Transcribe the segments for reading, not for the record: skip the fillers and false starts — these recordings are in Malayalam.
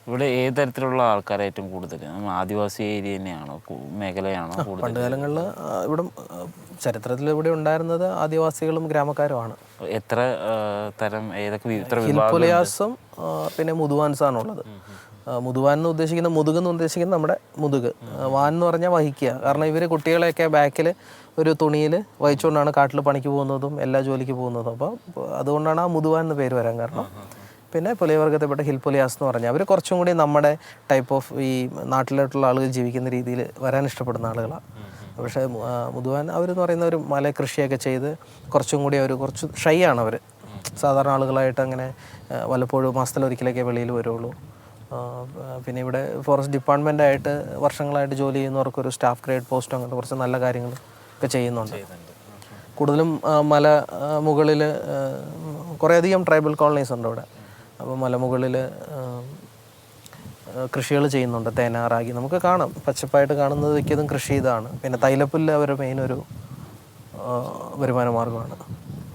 ഇവിടെ ഏത് തരത്തിലുള്ള ആൾക്കാരെ ഏറ്റവും കൂടുതൽ ആദിവാസി ഏരിയ തന്നെയാണോ മേഖലയാണോ കൂടുതൽ? പണ്ട് കാലങ്ങളിൽ ഇവിടെ ചരിത്രത്തിൽ ഇവിടെ ഉണ്ടായിരുന്നത് ആദിവാസികളും ഗ്രാമക്കാരുമാണ്. എത്ര തരം ഏതൊക്കെ ഹിൽപുലിയാസും പിന്നെ മുതുവാൻസാണുള്ളത്. മുതുവാൻ എന്ന് ഉദ്ദേശിക്കുന്ന മുതുക് എന്ന് ഉദ്ദേശിക്കുന്നത് നമ്മുടെ മുതുക്, വാൻ എന്ന് പറഞ്ഞാൽ വഹിക്കുക. കാരണം ഇവർ കുട്ടികളെയൊക്കെ ബാക്കിൽ ഒരു തുണിയിൽ വഹിച്ചുകൊണ്ടാണ് കാട്ടിൽ പണിക്ക് പോകുന്നതും എല്ലാ ജോലിക്ക് പോകുന്നതും. അപ്പോൾ അതുകൊണ്ടാണ് ആ മുതുവാൻ എന്ന് പേര് വരാൻ കാരണം. പിന്നെ പുലിയവർഗത്തിൽപ്പെട്ട ഹിൽപുലിയാസ് എന്ന് പറഞ്ഞാൽ അവർ കുറച്ചും കൂടി നമ്മുടെ ടൈപ്പ് ഓഫ് ഈ നാട്ടിലോട്ടുള്ള ആളുകൾ ജീവിക്കുന്ന രീതിയിൽ വരാൻ ഇഷ്ടപ്പെടുന്ന ആളുകളാണ്. പക്ഷേ മുതുവാൻ അവരെന്ന് പറയുന്ന ഒരു മല കൃഷിയൊക്കെ ചെയ്ത് കുറച്ചും കൂടി അവർ കുറച്ച് ഷൈ ആണ് അവർ. സാധാരണ ആളുകളായിട്ട് അങ്ങനെ വല്ലപ്പോഴും മാസത്തിലൊരിക്കലൊക്കെ വെളിയിൽ വരുള്ളൂ. പിന്നെ ഇവിടെ ഫോറസ്റ്റ് ഡിപ്പാർട്ട്മെൻറ്റായിട്ട് വർഷങ്ങളായിട്ട് ജോലി ചെയ്യുന്നവർക്കൊരു സ്റ്റാഫ് ഗ്രേഡ് പോസ്റ്റ് അങ്ങനത്തെ കുറച്ച് നല്ല കാര്യങ്ങൾ ഒക്കെ ചെയ്യുന്നുണ്ട്. കൂടുതലും മല മുകളിൽ കുറേയധികം ട്രൈബൽ കോളനീസ് ഉണ്ട് ഇവിടെ. അപ്പോൾ മലമുകളിൽ കൃഷികൾ ചെയ്യുന്നുണ്ട്. തേന, റാഗി നമുക്ക് കാണാം. പച്ചപ്പായിട്ട് കാണുന്നത് മിക്കതും കൃഷി ഇതാണ്. പിന്നെ തൈലപ്പുല്ല് അവരുടെ മെയിൻ ഒരു വരുമാന മാർഗ്ഗമാണ്.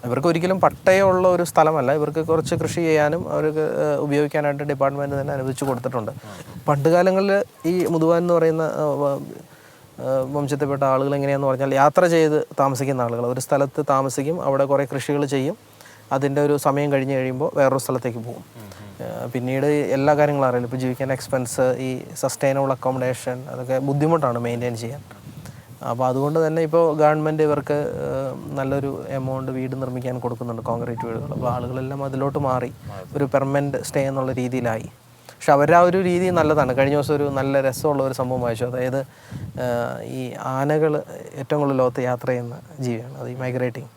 ഇവർക്ക് ഒരിക്കലും പട്ടയമുള്ള ഒരു സ്ഥലമല്ല. ഇവർക്ക് കുറച്ച് കൃഷി ചെയ്യാനും അവർക്ക് ഉപയോഗിക്കാനായിട്ട് ഡിപ്പാർട്ട്മെൻറ്റ് തന്നെ അനുവദിച്ചു കൊടുത്തിട്ടുണ്ട്. പണ്ട് കാലങ്ങളിൽ ഈ മുതുവാൻ എന്ന് പറയുന്ന വംശത്തിൽപ്പെട്ട ആളുകൾ എങ്ങനെയാണെന്ന് പറഞ്ഞാൽ യാത്ര ചെയ്ത് താമസിക്കുന്ന ആളുകൾ. ഒരു സ്ഥലത്ത് താമസിക്കും, അവിടെ കുറേ കൃഷികൾ ചെയ്യും. അതിൻ്റെ ഒരു സമയം കഴിഞ്ഞ് കഴിയുമ്പോൾ വേറൊരു സ്ഥലത്തേക്ക് പോകും. പിന്നീട് എല്ലാ കാര്യങ്ങളും അറിയില്ല. ഇപ്പോൾ ജീവിക്കാൻ എക്സ്പെൻസ്, ഈ സസ്റ്റൈനബിൾ അക്കോമഡേഷൻ, അതൊക്കെ ബുദ്ധിമുട്ടാണ് മെയിൻറ്റെയിൻ ചെയ്യാൻ. അപ്പോൾ അതുകൊണ്ട് തന്നെ ഇപ്പോൾ ഗവൺമെൻറ് ഇവർക്ക് നല്ലൊരു എമൗണ്ട് വീട് നിർമ്മിക്കാൻ കൊടുക്കുന്നുണ്ട്, കോൺക്രീറ്റ് വീടുകൾ. അപ്പോൾ ആളുകളെല്ലാം അതിലോട്ട് മാറി ഒരു പെർമനൻറ്റ് സ്റ്റേ എന്നുള്ള രീതിയിലായി. പക്ഷെ അവരുടെ ആ ഒരു രീതി നല്ലതാണ്. കഴിഞ്ഞ ദിവസം ഒരു നല്ല രസമുള്ള ഒരു സംഭവം വായിച്ചു. അതായത് ഈ ആനകൾ ഏറ്റവും കൂടുതൽ ലോകത്ത് യാത്ര ചെയ്യുന്ന ജീവിയാണ്, അത് ഈ മൈഗ്രേറ്റിംഗ്.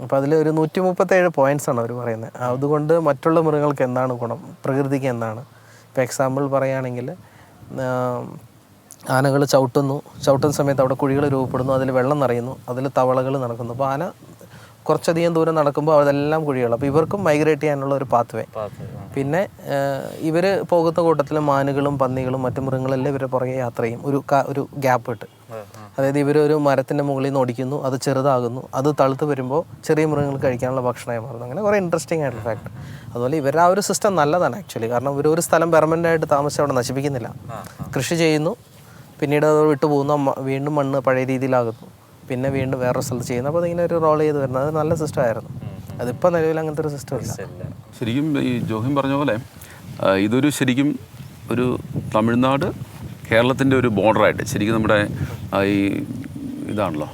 അപ്പോൾ അതിൽ ഒരു 137 പോയിൻറ്റ്സാണ് അവർ പറയുന്നത്. അതുകൊണ്ട് മറ്റുള്ള മൃഗങ്ങൾക്ക് എന്താണ് ഗുണം, പ്രകൃതിക്ക് എന്താണ്. ഇപ്പോൾ എക്സാമ്പിൾ പറയുകയാണെങ്കിൽ ആനകൾ ചവിട്ടുന്ന സമയത്ത് അവിടെ കുഴികൾ രൂപപ്പെടുന്നു, അതിൽ വെള്ളം നിറയുന്നു, അതിൽ തവളകൾ നടക്കുന്നു. അപ്പോൾ ആന കുറച്ചധികം ദൂരം നടക്കുമ്പോൾ അതെല്ലാം കുഴികൾ. അപ്പോൾ ഇവർക്കും മൈഗ്രേറ്റ് ചെയ്യാനുള്ള ഒരു പാത്ത് വേ. പിന്നെ ഇവർ പോകുന്ന കൂട്ടത്തിൽ മാനുകളും പന്നികളും മറ്റു മൃഗങ്ങളെല്ലാം ഇവരുടെ പുറകെ യാത്ര ചെയ്യും, ഒരു ഗ്യാപ്പ് ഇട്ട്. അതായത് ഇവരൊരു മരത്തിൻ്റെ മുകളിൽ നിന്ന് ഓടിക്കുന്നു, അത് ചെറുതാകുന്നു, അത് തളുത്ത് വരുമ്പോൾ ചെറിയ മൃഗങ്ങൾ കഴിക്കാനുള്ള ഭക്ഷണമായി മാറുന്നു. അങ്ങനെ കുറേ ഇൻട്രസ്റ്റിംഗ് ആയിട്ടുള്ള ഫാക്ട്. അതുപോലെ ഇവരുടെ ആ ഒരു സിസ്റ്റം നല്ലതാണ് ആക്ച്വലി. കാരണം ഇവരൊരു സ്ഥലം പെർമനൻ്റ് ആയിട്ട് താമസിച്ച് അവിടെ നശിപ്പിക്കുന്നില്ല. കൃഷി ചെയ്യുന്നു, പിന്നീട് അത് വിട്ടു പോകുന്നു, വീണ്ടും മണ്ണ് പഴയ രീതിയിലാകുന്നു, പിന്നെ വീണ്ടും വേറൊരു സ്ഥലത്ത് ചെയ്യുന്നു. അപ്പോൾ അതിങ്ങനെ ഒരു റോൾ ചെയ്ത് വരുന്നത് അത് നല്ല സിസ്റ്റമായിരുന്നു. അതിപ്പോൾ നിലവിൽ അങ്ങനത്തെ ഒരു സിസ്റ്റം ഇല്ല. ശരിക്കും ഈ ജോഹിം പറഞ്ഞ പോലെ ഇതൊരു ശരിക്കും ഒരു തമിഴ്നാട് കേരളത്തിൻ്റെ ഒരു ബോർഡറായിട്ട് ശരിക്കും നമ്മുടെ ഈ ഇതാണല്ലോ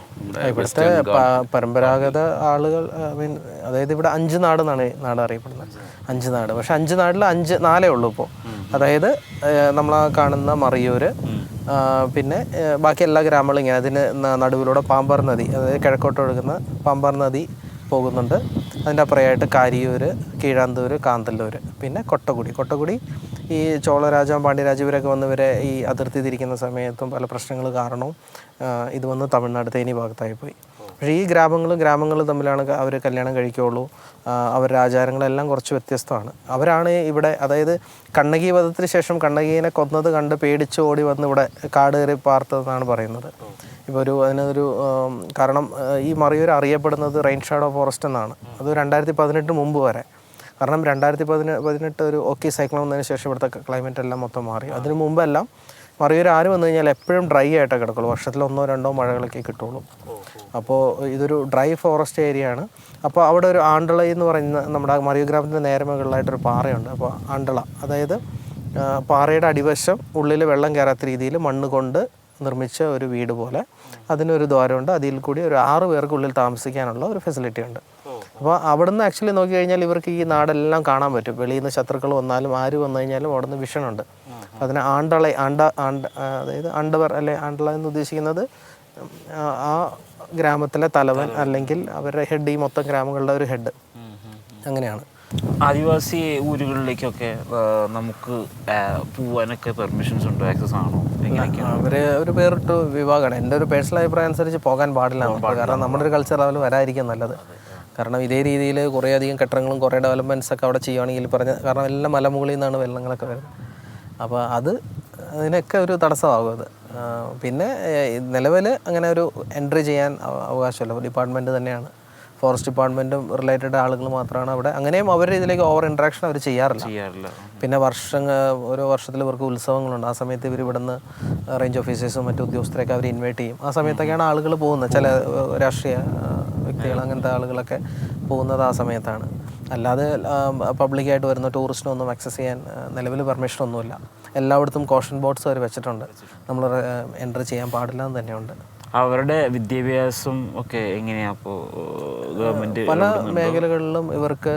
ഇവിടുത്തെ പരമ്പരാഗത ആളുകൾ. അതായത് ഇവിടെ 5 നാട് എന്നാണ് നാട് അറിയപ്പെടുന്നത്. 5 നാട്. പക്ഷെ 5 നാടിൽ 4 ഉള്ളൂ ഇപ്പോൾ. അതായത് നമ്മൾ കാണുന്ന മറിയൂർ, പിന്നെ ബാക്കി എല്ലാ ഗ്രാമങ്ങളും ഇങ്ങനെ. അതിന് നടുവിലൂടെ പാമ്പാർ നദി, അതായത് കിഴക്കോട്ട് ഒഴുകുന്ന പാമ്പാർ നദി പോകുന്നുണ്ട്. അതിൻ്റെ അപ്പുറമായിട്ട് കാരിയൂർ, കീഴാന്തൂർ, കാന്തല്ലൂർ, പിന്നെ കൊട്ടക്കുടി. ഈ ചോളരാജാവും പാണ്ഡ്യരാജ ഇവരൊക്കെ വന്ന് ഇവരെ ഈ അതിർത്തി തിരിക്കുന്ന സമയത്തും പല പ്രശ്നങ്ങൾ കാരണവും ഇത് വന്ന് തമിഴ്നാട് തേനി ഭാഗത്തായി പോയി. പക്ഷേ ഈ ഗ്രാമങ്ങൾ തമ്മിലാണ് അവർ കല്യാണം കഴിക്കുകയുള്ളൂ. അവരുടെ ആചാരങ്ങളെല്ലാം കുറച്ച് വ്യത്യസ്തമാണ്. അവരാണ് ഇവിടെ, അതായത് കണ്ണകി വധത്തിന് ശേഷം കണ്ണകീനെ കൊന്നത് കണ്ട് പേടിച്ച് ഓടി വന്ന് ഇവിടെ കാട് കയറി പാർത്തതെന്നാണ് പറയുന്നത്. ഇപ്പോൾ അതിനൊരു കാരണം ഈ മറിയൂർ അറിയപ്പെടുന്നത് റെയിൻ ഷാഡോ ഫോറസ്റ്റ് എന്നാണ്. അത് 2018 മുമ്പ് വരെ. കാരണം 2018 ഒരു ഓക്കി സൈക്ലോൺ വന്നതിന് ശേഷം ഇവിടുത്തെ ക്ലൈമറ്റ് എല്ലാം മൊത്തം മാറി. അതിന് മുമ്പെല്ലാം മറിയൂർ ആര് വന്നു കഴിഞ്ഞാൽ എപ്പോഴും ഡ്രൈ ആയിട്ടേ കിടക്കുള്ളൂ. വർഷത്തിൽ 1-2 മഴകളൊക്കെ കിട്ടുള്ളൂ. അപ്പോൾ ഇതൊരു ഡ്രൈ ഫോറസ്റ്റ് ഏരിയ ആണ്. അപ്പോൾ അവിടെ ഒരു ആണ്ടള എന്ന് പറയുന്ന നമ്മുടെ മറിയൂർ ഗ്രാമത്തിൻ്റെ നേരെ മുകളിലായിട്ടൊരു പാറയുണ്ട്. അപ്പോൾ ആണ്ടള, അതായത് പാറയുടെ അടിവശം ഉള്ളിൽ വെള്ളം കയറാത്ത രീതിയിൽ മണ്ണ് കൊണ്ട് നിർമ്മിച്ച ഒരു വീട് പോലെ. അതിനൊരു ദ്വാരമുണ്ട്. അതിൽ കൂടി ഒരു 6 പേർക്കുള്ളിൽ താമസിക്കാനുള്ള ഒരു ഫെസിലിറ്റി ഉണ്ട്. അപ്പോൾ അവിടെ നിന്ന് ആക്ച്വലി നോക്കിക്കഴിഞ്ഞാൽ ഇവർക്ക് ഈ നാടെല്ലാം കാണാൻ പറ്റും. വെളിയിൽ നിന്ന് ശത്രുക്കൾ വന്നാലും ആര് വന്നു കഴിഞ്ഞാലും അവിടെ നിന്ന് വിഷനുണ്ട്. അതിന് അതായത് ആണ്ടവർ അല്ലെ ആണ്ടള എന്ന് ഉദ്ദേശിക്കുന്നത് ആ ഗ്രാമത്തിലെ തലവൻ, അല്ലെങ്കിൽ അവരുടെ ഹെഡ്, ഈ മൊത്തം ഗ്രാമങ്ങളുടെ ഒരു ഹെഡ്. അങ്ങനെയാണ്. ആദിവാസി ഊരുകളിലേക്കൊക്കെ നമുക്ക് പോവാനൊക്കെ പെർമിഷൻസ് ഉണ്ടോ, ആക്സസ് ആണോ, എങ്ങനെയൊക്കെയാണ്? അവർ ഒരു വേറിട്ട് വിഭാഗമാണ്. എൻ്റെ ഒരു പേഴ്സണൽ അഭിപ്രായം അനുസരിച്ച് പോകാൻ പാടില്ല. കാരണം നമ്മുടെ ഒരു കൾച്ചർ ലെവൽ വരാതിരിക്കും നല്ലത്. കാരണം ഇതേ രീതിയിൽ കുറേ അധികം കെട്ടിടങ്ങളും കുറേ ഡെവലപ്മെൻറ്റ്സ് ഒക്കെ അവിടെ ചെയ്യുകയാണെങ്കിൽ കാരണം എല്ലാം മലമുകളിൽ നിന്നാണ് വെള്ളങ്ങളൊക്കെ വരുന്നത്. അപ്പോൾ അതിനൊക്കെ ഒരു തടസ്സമാകും അത്. പിന്നെ നിലവിൽ അങ്ങനെ ഒരു എൻട്രി ചെയ്യാൻ അവകാശമില്ല. ഡിപ്പാർട്ട്മെൻറ്റ് തന്നെയാണ് ഫോറസ്റ്റ് ഡിപ്പാർട്ട്മെൻറ്റും റിലേറ്റഡ് ആളുകൾ മാത്രമാണ് അവിടെ. അങ്ങനെയും അവരുടെ ഇതിലേക്ക് ഓവർ ഇൻട്രാക്ഷൻ അവർ ചെയ്യാറില്ല. പിന്നെ ഓരോ വർഷത്തിൽ ഇവർക്ക് ഉത്സവങ്ങളുണ്ട്. ആ സമയത്ത് ഇവർ ഇവിടുന്ന് റേഞ്ച് ഓഫീസേഴ്സും മറ്റു ഉദ്യോഗസ്ഥരെയൊക്കെ അവർ ഇൻവൈറ്റ് ചെയ്യും. ആ സമയത്തൊക്കെയാണ് ആളുകൾ പോകുന്നത്. ചില രാഷ്ട്രീയ വ്യക്തികൾ അങ്ങനത്തെ ആളുകളൊക്കെ പോകുന്നത് ആ സമയത്താണ്. അല്ലാതെ പബ്ലിക്കായിട്ട് വരുന്ന ടൂറിസ്റ്റിനൊന്നും ആക്സസ് ചെയ്യാൻ നിലവിൽ പെർമിഷനൊന്നുമില്ല. എല്ലായിടത്തും കോഷൻ ബോർഡ്സ് അവർ വെച്ചിട്ടുണ്ട്. നമ്മൾ എൻട്രി ചെയ്യാൻ പാടില്ല എന്ന് തന്നെയുണ്ട്. അവരുടെ വിദ്യാഭ്യാസം ഒക്കെ എങ്ങനെയാണ് അപ്പോൾ ഗവൺമെൻറ്? പല മേഖലകളിലും ഇവർക്ക്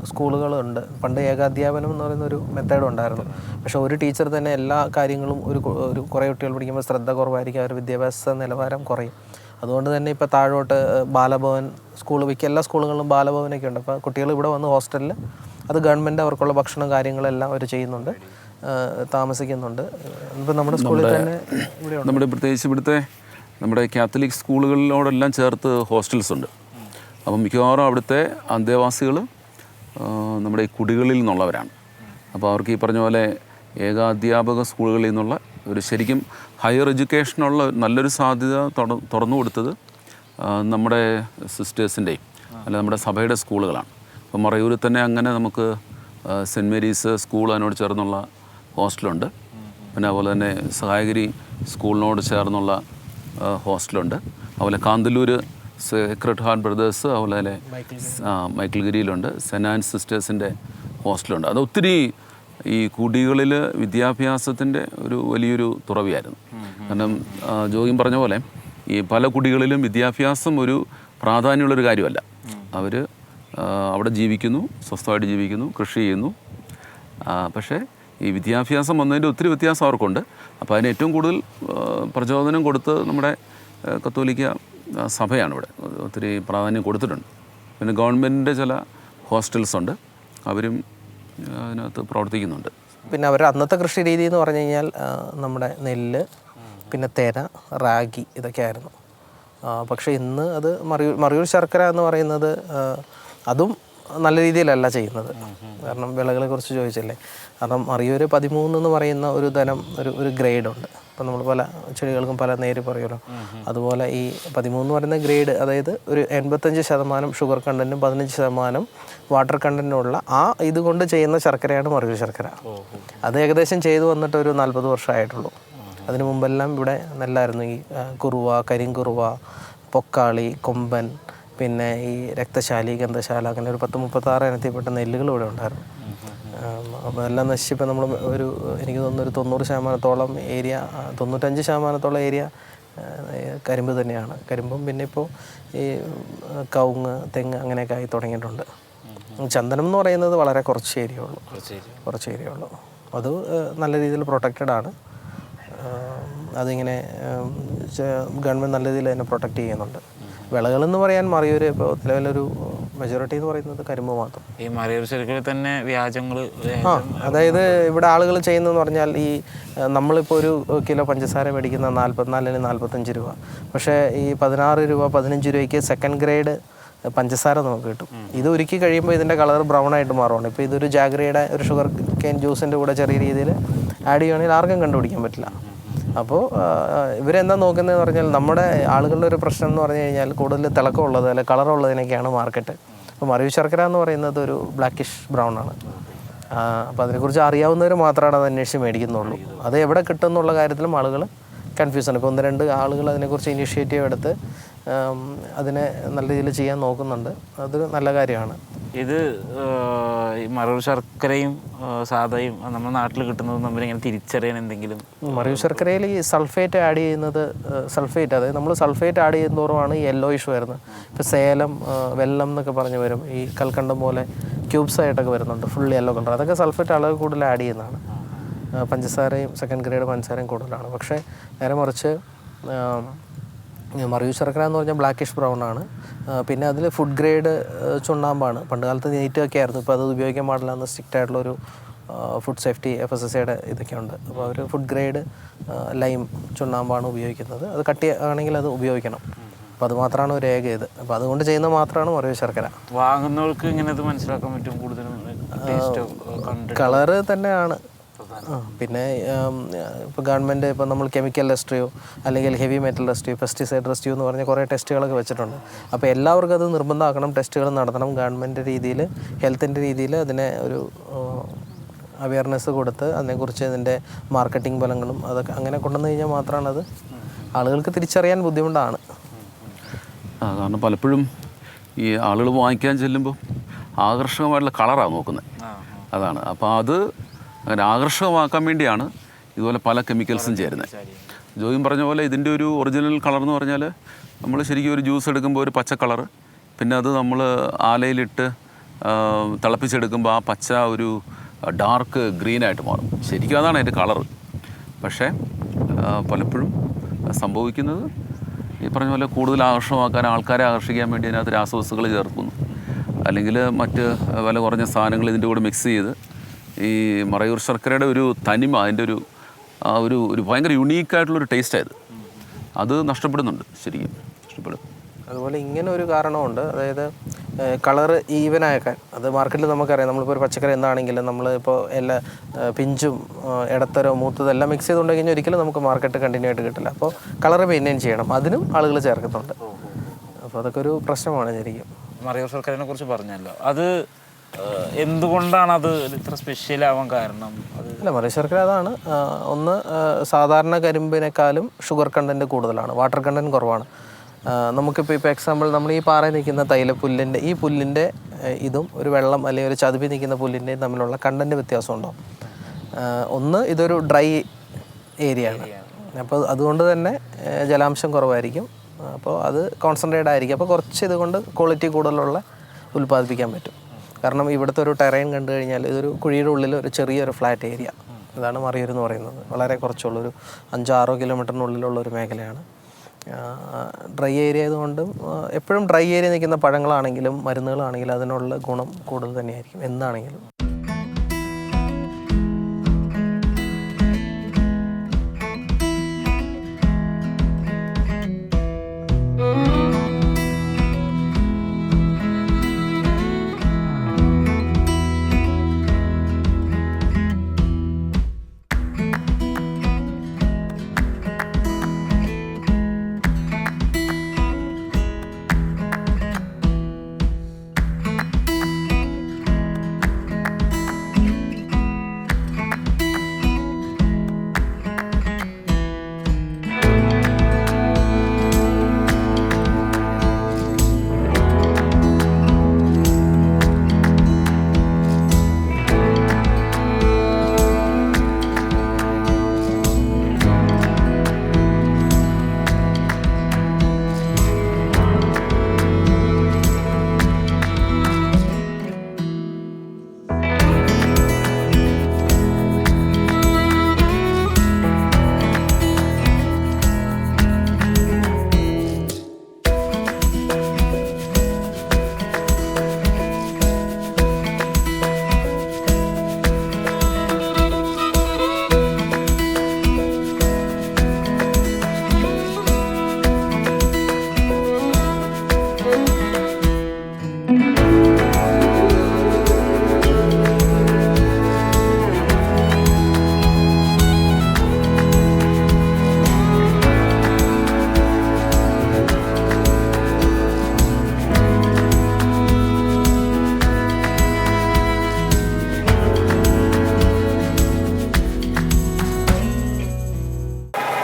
സ്കൂളുകളുണ്ട്. പണ്ട് ഏകാധ്യാപനം എന്ന് പറയുന്നൊരു മെത്തേഡ് ഉണ്ടായിരുന്നു. പക്ഷേ ഒരു ടീച്ചർ തന്നെ എല്ലാ കാര്യങ്ങളും ഒരു കുറേ കുട്ടികൾ പഠിക്കുമ്പോൾ ശ്രദ്ധ കുറവായിരിക്കും, അവരുടെ വിദ്യാഭ്യാസ നിലവാരം കുറയും. അതുകൊണ്ട് തന്നെ ഇപ്പോൾ താഴോട്ട് ബാലഭവൻ എല്ലാ സ്കൂളുകളിലും ബാലഭവനൊക്കെ ഉണ്ട്. അപ്പോൾ കുട്ടികൾ ഇവിടെ വന്ന് ഹോസ്റ്റലിൽ അത് ഗവൺമെൻറ് അവർക്കുള്ള ഭക്ഷണം കാര്യങ്ങളെല്ലാം അവർ ചെയ്യുന്നുണ്ട്, താമസിക്കുന്നുണ്ട്. ഇപ്പോൾ നമ്മുടെ സ്കൂളിൽ തന്നെ നമ്മുടെ പ്രത്യേകിച്ച് ഇവിടുത്തെ നമ്മുടെ കാത്തലിക് സ്കൂളുകളിലോടെല്ലാം ചേർത്ത് ഹോസ്റ്റൽസ് ഉണ്ട്. അപ്പം മിക്കവാറും അവിടുത്തെ അന്തേവാസികൾ നമ്മുടെ ഈ കുടികളിൽ നിന്നുള്ളവരാണ്. അപ്പോൾ അവർക്ക് ഈ പറഞ്ഞ പോലെ ഏകാധ്യാപക സ്കൂളുകളിൽ നിന്നുള്ള ഒരു ശരിക്കും ഹയർ എഡ്യൂക്കേഷനുള്ള നല്ലൊരു സാധ്യത തുറന്നു കൊടുത്തത് നമ്മുടെ സിസ്റ്റേഴ്സിൻ്റെയും അല്ല നമ്മുടെ സഭയുടെ സ്കൂളുകളാണ്. അപ്പോൾ മറയൂരിൽ തന്നെ അങ്ങനെ നമുക്ക് സെൻറ്റ് മേരീസ് സ്കൂൾ അതിനോട് ചേർന്നുള്ള ഹോസ്റ്റലുണ്ട്. പിന്നെ അതുപോലെ തന്നെ സഹായഗിരി സ്കൂളിനോട് ചേർന്നുള്ള ഹോസ്റ്റലുണ്ട്. അതുപോലെ കാന്തല്ലൂർ സേക്രഡ് ഹാർട്ട് ബ്രദേഴ്സ്, അതുപോലെ തന്നെ മൈക്കിൾഗിരിയിലുണ്ട് സെൻറ്റ് ആൻസ് സിസ്റ്റേഴ്സിൻ്റെ ഹോസ്റ്റലുണ്ട്. അത് ഒത്തിരി ഈ കുടികളിൽ വിദ്യാഭ്യാസത്തിൻ്റെ ഒരു വലിയൊരു തുറവിയായിരുന്നു. കാരണം ജോഗിൻ പറഞ്ഞ പോലെ ഈ പല കുടികളിലും വിദ്യാഭ്യാസം ഒരു പ്രാധാന്യമുള്ളൊരു കാര്യമല്ല. അവർ അവിടെ ജീവിക്കുന്നു, സ്വസ്ഥമായിട്ട് ജീവിക്കുന്നു, കൃഷി ചെയ്യുന്നു. പക്ഷേ ഈ വിദ്യാഭ്യാസം വന്നതിൻ്റെ ഒത്തിരി വ്യത്യാസം അവർക്കുണ്ട്. അപ്പോൾ അതിന് ഏറ്റവും കൂടുതൽ പ്രചോദനം കൊടുത്ത് നമ്മുടെ കത്തോലിക്ക സഭയാണ് ഇവിടെ ഒത്തിരി പ്രാധാന്യം കൊടുത്തിട്ടുണ്ട്. പിന്നെ ഗവൺമെൻറ്റിൻ്റെ ചില ഹോസ്റ്റൽസ് ഉണ്ട്, അവരും അതിനകത്ത് പ്രവർത്തിക്കുന്നുണ്ട്. പിന്നെ അവരുടെ അന്നത്തെ കൃഷി രീതി എന്ന് പറഞ്ഞു കഴിഞ്ഞാൽ നമ്മുടെ നെല്ല്, പിന്നെ തെര, റാഗി ഇതൊക്കെയായിരുന്നു. പക്ഷേ ഇന്ന് അത് മറയൂർ ശർക്കര എന്ന് പറയുന്നത് അതും നല്ല രീതിയിലല്ല ചെയ്യുന്നത്. കാരണം വിളകളെ കുറിച്ച് ചോദിച്ചല്ലേ. കാരണം മറയൂർ 13 എന്ന് പറയുന്ന ഒരു തരം ഒരു ഗ്രേഡുണ്ട്. ഇപ്പം നമ്മൾ പല ചെടികൾക്കും പല നേര് പറയുമല്ലോ. അതുപോലെ ഈ 13 എന്ന് പറയുന്ന ഗ്രേഡ്, അതായത് ഒരു 85% ഷുഗർ കണ്ടൻറ്റും 15% വാട്ടർ കണ്ടൻറ്റുമുള്ള ഇതുകൊണ്ട് ചെയ്യുന്ന ശർക്കരയാണ് മറയൂർ ശർക്കര. അത് ഏകദേശം ചെയ്തു വന്നിട്ട് ഒരു 40 വർഷമായിട്ടുള്ളൂ. അതിനു മുമ്പെല്ലാം ഇവിടെ നെല്ലായിരുന്നു. ഈ കുറുവ, കരിങ്കുറുവ, പൊക്കാളി, കൊമ്പൻ, പിന്നെ ഈ രക്തശാലി, ഗന്ധശാല, അങ്ങനെ ഒരു 10-36 ഇനത്തിൽപ്പെട്ട നെല്ലുകൾ ഇവിടെ ഉണ്ടായിരുന്നു. അപ്പോൾ എല്ലാം നശിച്ചിപ്പോൾ നമ്മൾ എനിക്ക് തോന്നുന്നു ഒരു 90%-ഓളം ഏരിയ, 95%-ഓളം ഏരിയ കരിമ്പ് തന്നെയാണ്. കരിമ്പും പിന്നെ ഇപ്പോൾ ഈ കവുങ്ങ്, തെങ്ങ് അങ്ങനെയൊക്കെ ആയി തുടങ്ങിയിട്ടുണ്ട്. ചന്ദനം എന്ന് പറയുന്നത് വളരെ കുറച്ച് ഏരിയ ഉള്ളൂ. അത് നല്ല രീതിയിൽ പ്രൊട്ടക്റ്റഡ് ആണ്. അതിങ്ങനെ ഗവൺമെൻറ് നല്ല രീതിയിൽ തന്നെ പ്രൊട്ടക്റ്റ് ചെയ്യുന്നുണ്ട്. വിളകളെന്ന് പറയാൻ മറയൂർ ഇപ്പോൾ നിലവിലൊരു മെജോറിറ്റി എന്ന് പറയുന്നത് കരിമ്പ് മാത്രം. ഈ മറയൂർ ശർക്കരയിൽ തന്നെ വ്യാജങ്ങൾ അതായത് ഇവിടെ ആളുകൾ ചെയ്യുന്നതെന്ന് പറഞ്ഞാൽ ഈ നമ്മളിപ്പോൾ ഒരു കിലോ പഞ്ചസാര മേടിക്കുന്ന 44 അല്ലെങ്കിൽ 45 രൂപ. പക്ഷേ ഈ 16 രൂപ 15 രൂപയ്ക്ക് സെക്കൻഡ് ഗ്രേഡ് പഞ്ചസാര നമുക്ക് കിട്ടും. ഇത് ഉരുക്കി കഴിയുമ്പോൾ ഇതിൻ്റെ കളർ ബ്രൗൺ ആയിട്ട് മാറുകയാണ്. ഇപ്പോൾ ഇതൊരു ജാഗ്രയുടെ ഒരു ഷുഗർ കെയിൻ ജ്യൂസിൻ്റെ കൂടെ ചെറിയ രീതിയിൽ ആഡ് ചെയ്യുകയാണെങ്കിൽ ആർക്കും കണ്ടുപിടിക്കാൻ പറ്റില്ല. അപ്പോൾ ഇവരെന്താ നോക്കുന്നതെന്ന് പറഞ്ഞാൽ നമ്മുടെ ആളുകളുടെ ഒരു പ്രശ്നം എന്ന് പറഞ്ഞു കഴിഞ്ഞാൽ കൂടുതൽ തിളക്കമുള്ളത് അല്ലെങ്കിൽ കളറുള്ളതിനൊക്കെയാണ് മാർക്കറ്റ്. അപ്പോൾ മറയൂർ ശർക്കര എന്ന് പറയുന്നത് ഒരു ബ്ലാക്കിഷ് ബ്രൗൺ ആണ്. അപ്പോൾ അതിനെക്കുറിച്ച് അറിയാവുന്നവർ മാത്രമാണ് അത് അന്വേഷിച്ച് മേടിക്കുന്നുള്ളൂ. അത് എവിടെ കിട്ടും എന്നുള്ള കാര്യത്തിലും ആളുകൾ കൺഫ്യൂസാണ്. ഇപ്പോൾ 1-2 ആളുകൾ അതിനെക്കുറിച്ച് ഇനിഷ്യേറ്റീവ് എടുത്ത് അതിനെ നല്ല രീതിയിൽ ചെയ്യാൻ നോക്കുന്നുണ്ട്. അതൊരു നല്ല കാര്യമാണ്. ഇത് ഈ മറയൂർ ശർക്കരയും സാധയും നമ്മുടെ നാട്ടിൽ കിട്ടുന്നതും തമ്മിൽ ഇങ്ങനെ തിരിച്ചറിയാൻ എന്തെങ്കിലും? മറയൂർ ശർക്കരയിൽ ഈ സൾഫേറ്റ് ആഡ് ചെയ്യുന്നത്, അതായത് നമ്മൾ സൾഫേറ്റ് ആഡ് ചെയ്യുന്നതോറുമാണ് ഈ യെല്ലോ ഇഷ്യൂ വരുന്നത്. ഇപ്പോൾ സേലം, വെല്ലം എന്നൊക്കെ പറഞ്ഞ് വരും. ഈ കൽക്കണ്ടം പോലെ ക്യൂബ്സ് ആയിട്ടൊക്കെ വരുന്നുണ്ട്, ഫുൾ യെല്ലോ കളർ. അതൊക്കെ സൾഫേറ്റ് അളവ് കൂടുതൽ ആഡ് ചെയ്യുന്നതാണ്. പഞ്ചസാരയും സെക്കൻഡ് ഗ്രേഡ് പഞ്ചസാരയും കൂടുതലാണ്. പക്ഷേ നേരെ മറിച്ച് മറയൂർ ശർക്കര എന്ന് പറഞ്ഞാൽ ബ്ലാക്കിഷ് ബ്രൗൺ ആണ്. പിന്നെ അതിൽ ഫുഡ് ഗ്രേഡ് ചുണ്ണാമ്പാണ്. പണ്ട് കാലത്ത് നീറ്റൊക്കെ ആയിരുന്നു. ഇപ്പോൾ അത് ഉപയോഗിക്കാൻ പാടില്ല എന്ന് സ്ട്രിക്റ്റ് ആയിട്ടുള്ളൊരു ഫുഡ് സേഫ്റ്റി FSSAയുടെ ഇതൊക്കെ ഉണ്ട്. അപ്പോൾ അവർ ഫുഡ് ഗ്രേഡ് ലൈം ചുണ്ണാമ്പാണ് ഉപയോഗിക്കുന്നത്. അത് കട്ടി ആണെങ്കിൽ അത് ഉപയോഗിക്കണം. അപ്പോൾ അത് മാത്രമാണ് ഒരു ഏക ഇത്. അപ്പോൾ അതുകൊണ്ട് ചെയ്യുന്നത് മാത്രമാണ് മറയൂർ ശർക്കര. വാങ്ങുന്നവർക്ക് ഇങ്ങനെ ഇത് മനസ്സിലാക്കാൻ പറ്റും. കൂടുതലും കളറ് തന്നെയാണ് പിന്നെ ഇപ്പോൾ ഗവൺമെൻറ് ഇപ്പോൾ നമ്മൾ കെമിക്കൽ റെസ്ട്രിയോ അല്ലെങ്കിൽ ഹെവി മെറ്റൽ റെസ്ട്രിയോ പെസ്റ്റിസൈഡ് റെസ്ട്രിയോ എന്ന് പറഞ്ഞ കുറേ ടെസ്റ്റുകളൊക്കെ വെച്ചിട്ടുണ്ട്. അപ്പോൾ എല്ലാവർക്കും അത് നിർബന്ധമാക്കണം, ടെസ്റ്റുകൾ നടത്തണം. ഗവൺമെൻറ് രീതിയിൽ ഹെൽത്തിൻ്റെ രീതിയിൽ അതിനെ ഒരു അവയർനെസ് കൊടുത്ത് അതിനെക്കുറിച്ച് ഇതിൻ്റെ മാർക്കറ്റിംഗ് ഫലങ്ങളും അതൊക്കെ അങ്ങനെ കൊണ്ടുവന്ന് കഴിഞ്ഞാൽ മാത്രമാണ് അത് ആളുകൾക്ക് തിരിച്ചറിയാൻ ബുദ്ധിമുട്ടാണ്. കാരണം പലപ്പോഴും ഈ ആളുകൾ വാങ്ങിക്കാൻ ചെല്ലുമ്പോൾ ആകർഷകമായിട്ടുള്ള കളറാണ് നോക്കുന്നത്. അതാണ്. അപ്പോൾ അത് അങ്ങനെ ആകർഷകമാക്കാൻ വേണ്ടിയാണ് ഇതുപോലെ പല കെമിക്കൽസും ചേരുന്നത്. ജോയും പറഞ്ഞ പോലെ ഇതിൻ്റെ ഒരു ഒറിജിനൽ കളർ എന്ന് പറഞ്ഞാൽ നമ്മൾ ശരിക്കും ഒരു ജ്യൂസ് എടുക്കുമ്പോൾ ഒരു പച്ച കളറ്, പിന്നെ അത് നമ്മൾ ആലയിലിട്ട് തിളപ്പിച്ചെടുക്കുമ്പോൾ ആ പച്ച ഒരു ഡാർക്ക് ഗ്രീനായിട്ട് മാറും. ശരിക്കും അതാണ് അതിൻ്റെ കളറ്. പക്ഷേ പലപ്പോഴും സംഭവിക്കുന്നത് ഈ പറഞ്ഞ പോലെ കൂടുതൽ ആകർഷകമാക്കാൻ, ആൾക്കാരെ ആകർഷിക്കാൻ വേണ്ടി അതിനകത്ത് രാസവസ്തുക്കൾ ചേർക്കുന്നു, അല്ലെങ്കിൽ മറ്റ് വില കുറഞ്ഞ സാധനങ്ങൾ ഇതിൻ്റെ കൂടെ മിക്സ് ചെയ്ത് ഈ മറയൂർ ശർക്കരയുടെ ഒരു തനിമ, അതിൻ്റെ ഒരു ഭയങ്കര യുണീക്കായിട്ടുള്ളൊരു ടേസ്റ്റായത് അത് നഷ്ടപ്പെടുന്നുണ്ട്. ശരിക്കും നഷ്ടപ്പെടും. അതുപോലെ ഇങ്ങനെ ഒരു കാരണമുണ്ട്, അതായത് കളറ് ഈവനാക്കാൻ. അത് മാർക്കറ്റിൽ നമുക്കറിയാം. നമ്മളിപ്പോൾ ഒരു പച്ചക്കറി എന്താണെങ്കിലും നമ്മളിപ്പോൾ എല്ലാ പിഞ്ചും ഇടത്തരോ മൂത്തതോ എല്ലാം മിക്സ് ചെയ്തുകൊണ്ട് കഴിഞ്ഞാൽ ഒരിക്കലും നമുക്ക് മാർക്കറ്റ് കണ്ടിന്യൂ ആയിട്ട് കിട്ടില്ല. അപ്പോൾ കളറ് മെയിൻറ്റെയിൻ ചെയ്യണം, അതിനും ആളുകൾ ചേർക്കുന്നുണ്ട്. അപ്പോൾ അതൊക്കെ ഒരു പ്രശ്നമാണ് ശരിക്കും. മറയൂർ ശർക്കരയെ കുറിച്ച് പറഞ്ഞല്ലോ, അത് എന്തുകൊണ്ടാണ് അത് ഇത്ര സ്പെഷ്യലാവാൻ കാരണം? അല്ല, മറയൂർ ശർക്കര അതാണ് ഒന്ന്, സാധാരണ കരിമ്പിനേക്കാളും ഷുഗർ കണ്ടൻറ്റ് കൂടുതലാണ്, വാട്ടർ കണ്ടൻറ്റ് കുറവാണ്. നമുക്കിപ്പോൾ എക്സാമ്പിൾ നമ്മൾ ഈ പാറയിൽ നിൽക്കുന്ന തൈലപ്പുല്ലിൻ്റെ ഈ പുല്ലിൻ്റെ ഇതും ഒരു വെള്ളം അല്ലെങ്കിൽ ഒരു ചതുപ്പി നിൽക്കുന്ന പുല്ലിൻ്റെയും തമ്മിലുള്ള കണ്ടൻറ്റ് വ്യത്യാസമുണ്ടാവും. ഒന്ന്, ഇതൊരു ഡ്രൈ ഏരിയ ആണ്, അപ്പോൾ അതുകൊണ്ട് തന്നെ ജലാംശം കുറവായിരിക്കും. അപ്പോൾ അത് കോൺസെൻട്രേറ്റ് ആയിരിക്കും. അപ്പോൾ കുറച്ച് ഇതുകൊണ്ട് ക്വാളിറ്റി കൂടുതലുള്ള ഉൽപ്പാദിപ്പിക്കാൻ പറ്റും. കാരണം ഇവിടുത്തെ ഒരു ടെറൈൻ കണ്ടു കഴിഞ്ഞാൽ ഇതൊരു കുഴിയുടെ ഉള്ളിൽ ഒരു ചെറിയൊരു ഫ്ലാറ്റ് ഏരിയ, ഇതാണ് മറയൂർ എന്ന് പറയുന്നത്. വളരെ കുറച്ചുള്ളൊരു 5-6 കിലോമീറ്ററിനുള്ളിലുള്ളൊരു മേഖലയാണ്. ഡ്രൈ ഏരിയ ആയതുകൊണ്ടും എപ്പോഴും ഡ്രൈ ഏരിയ നിൽക്കുന്ന പഴങ്ങളാണെങ്കിലും മരുന്നുകളാണെങ്കിലും അതിനുള്ള ഗുണം കൂടുതൽ തന്നെയായിരിക്കും എന്താണെങ്കിലും.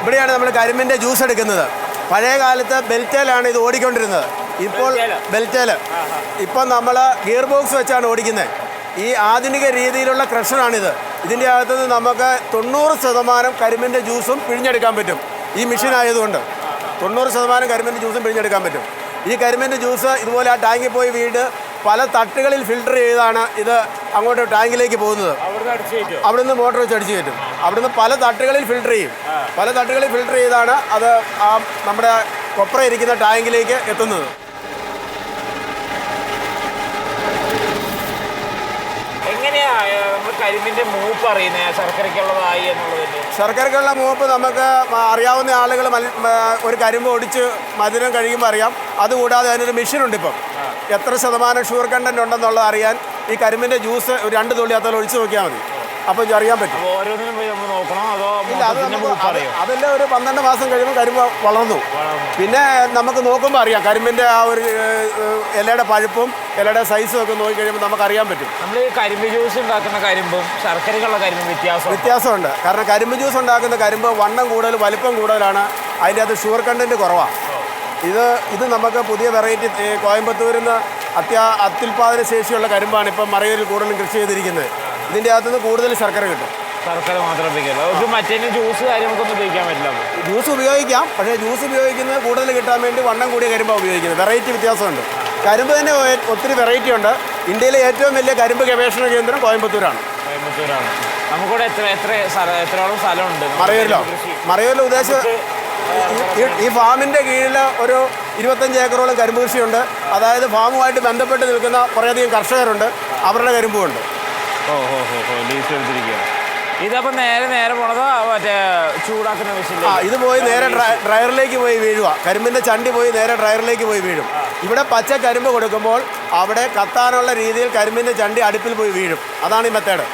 ഇവിടെയാണ് നമ്മൾ കരിമ്പിൻ്റെ ജ്യൂസ് എടുക്കുന്നത്. പഴയ കാലത്ത് ബെൽറ്റേലാണ് ഇത് ഓടിക്കൊണ്ടിരുന്നത്. ഇപ്പോൾ ബെൽറ്റേൽ ഇപ്പം നമ്മൾ ഗിയർ ബോക്സ് വെച്ചാണ് ഓടിക്കുന്നത്. ഈ ആധുനിക രീതിയിലുള്ള ക്രഷറാണിത്. ഇതിൻ്റെ അകത്തുനിന്ന് നമുക്ക് 90% കരിമ്പിൻ്റെ ജ്യൂസും പിഴിഞ്ഞെടുക്കാൻ പറ്റും. ഈ മെഷീൻ ആയതുകൊണ്ട് 90% കരിമ്പിൻ്റെ ജ്യൂസും പിഴിഞ്ഞെടുക്കാൻ പറ്റും. ഈ കരിമ്പിൻ്റെ ജ്യൂസ് ഇതുപോലെ ആ ടാങ്കിൽ പോയി വീട് പല തട്ടുകളിൽ ഫിൽട്ടർ ചെയ്താണ് ഇത് അങ്ങോട്ട് ടാങ്കിലേക്ക് പോകുന്നത്. അവിടുന്ന് മോട്ടോർ വെച്ച് അടിച്ചു കയറ്റും. അവിടുന്ന് പല തട്ടുകളിൽ ഫിൽട്ടർ ചെയ്യും. പല തട്ടുകളിൽ ഫിൽട്ടർ ചെയ്താണ് അത് ആ നമ്മുടെ കൊപ്ര ഇരിക്കുന്ന ടാങ്കിലേക്ക് എത്തുന്നത്. കരിമ്പിന്റെ മൂപ്പ് അറിയുന്നത് ശർക്കരയ്ക്കുള്ളതായി എന്നുള്ളതിന്? ശർക്കരയ്ക്കുള്ള മൂപ്പ് നമുക്ക് അറിയാവുന്ന ആളുകൾ ഒരു കരിമ്പ് ഒടിച്ച് മധുരം കഴിയുമ്പോൾ അറിയാം. അതുകൂടാതെ അതിനൊരു മെഷീനുണ്ട്. ഇപ്പം എത്ര ശതമാനം ഷുഗർ കണ്ടൻറ്റ് ഉണ്ടെന്നുള്ളത് അറിയാൻ ഈ കരിമ്പിൻ്റെ ജ്യൂസ് ഒരു 2 തുള്ളി അത്ര ഒഴിച്ച് നോക്കിയാൽ മതി. അപ്പം അറിയാൻ പറ്റും. ഓരോന്നിനും പോയി നമ്മൾ നോക്കണം അതോ ഇല്ല, അത് നമുക്ക് അതെല്ലാം ഒരു 12 മാസം കഴിയുമ്പോൾ കരിമ്പ് വളർന്നു. പിന്നെ നമുക്ക് നോക്കുമ്പോൾ അറിയാം കരിമ്പിൻ്റെ ആ ഒരു ഇലയുടെ പഴുപ്പും ഇലയുടെ സൈസും ഒക്കെ നോക്കി കഴിയുമ്പോൾ നമുക്ക് അറിയാൻ പറ്റും. നമ്മൾ ഈ കരിമ്പ് ജ്യൂസ് ഉണ്ടാക്കുന്ന കരിമ്പും ശർക്കരയ്ക്കുള്ള കരിമ്പും വ്യത്യാസമുണ്ട്. കാരണം കരിമ്പ് ജ്യൂസ് ഉണ്ടാക്കുന്ന കരിമ്പ് വണ്ണം കൂടുതൽ വലിപ്പം കൂടുതലാണ്, അതിൻ്റെ അത് ഷുഗർ കണ്ടൻറ്റ് കുറവാണ്. ഇത് നമുക്ക് പുതിയ വെറൈറ്റി കോയമ്പത്തൂരിൽ നിന്ന് അത്യുൽപാദന ശേഷിയുള്ള കരിമ്പാണ് ഇപ്പം മറയൂരിൽ കൂടുതലും കൃഷി ചെയ്തിരിക്കുന്നത്. ഇതിൻ്റെ അകത്തുനിന്ന് കൂടുതൽ ശർക്കര കിട്ടും. ശർക്കര മാത്രമേ ഉപയോഗിക്കുള്ളൂ. മറ്റേ ജ്യൂസ് കാര്യങ്ങൾക്കൊന്നും ഉപയോഗിക്കാൻ പറ്റില്ല. ജ്യൂസ് ഉപയോഗിക്കാം, പക്ഷേ ജ്യൂസ് ഉപയോഗിക്കുന്നത് കൂടുതൽ കിട്ടാൻ വേണ്ടി വണ്ണം കൂടിയ കരിമ്പാണ് ഉപയോഗിക്കുന്നത്. വെറൈറ്റി വ്യത്യാസമുണ്ട്. കരിമ്പ് തന്നെ ഒത്തിരി വെറൈറ്റി ഉണ്ട്. ഇന്ത്യയിലെ ഏറ്റവും വലിയ കരിമ്പ് ഗവേഷണ കേന്ദ്രം കോയമ്പത്തൂരാണ്. നമുക്കിവിടെ എത്രയോളം സ്ഥലമുണ്ട് മറയൂരിലോ ഉദ്ദേശം ഈ ഫാമിൻ്റെ കീഴിൽ ഒരു 25 ഏക്കറോളം കരിമ്പ് കൃഷിയുണ്ട്. അതായത് ഫാമുമായിട്ട് ബന്ധപ്പെട്ട് നിൽക്കുന്ന കുറേയധികം കർഷകരുണ്ട്, അവരുടെ കരിമ്പുമുണ്ട്. ഇതപ്പോൾ നേരെ പോണതോ മറ്റേ ചൂടാക്കുന്ന മെഷീൻ? ഇത് പോയി നേരെ ഡ്രയറിലേക്ക് പോയി വീഴുക. കരിമ്പിൻ്റെ ചണ്ടി പോയി നേരെ ഡ്രയറിലേക്ക് പോയി വീഴും. ഇവിടെ പച്ച കരിമ്പ് കൊടുക്കുമ്പോൾ അവിടെ കത്താനുള്ള രീതിയിൽ കരിമ്പിൻ്റെ ചണ്ടി അടുപ്പിൽ പോയി വീഴും. അതാണ് ഈ മെത്തേഡ്.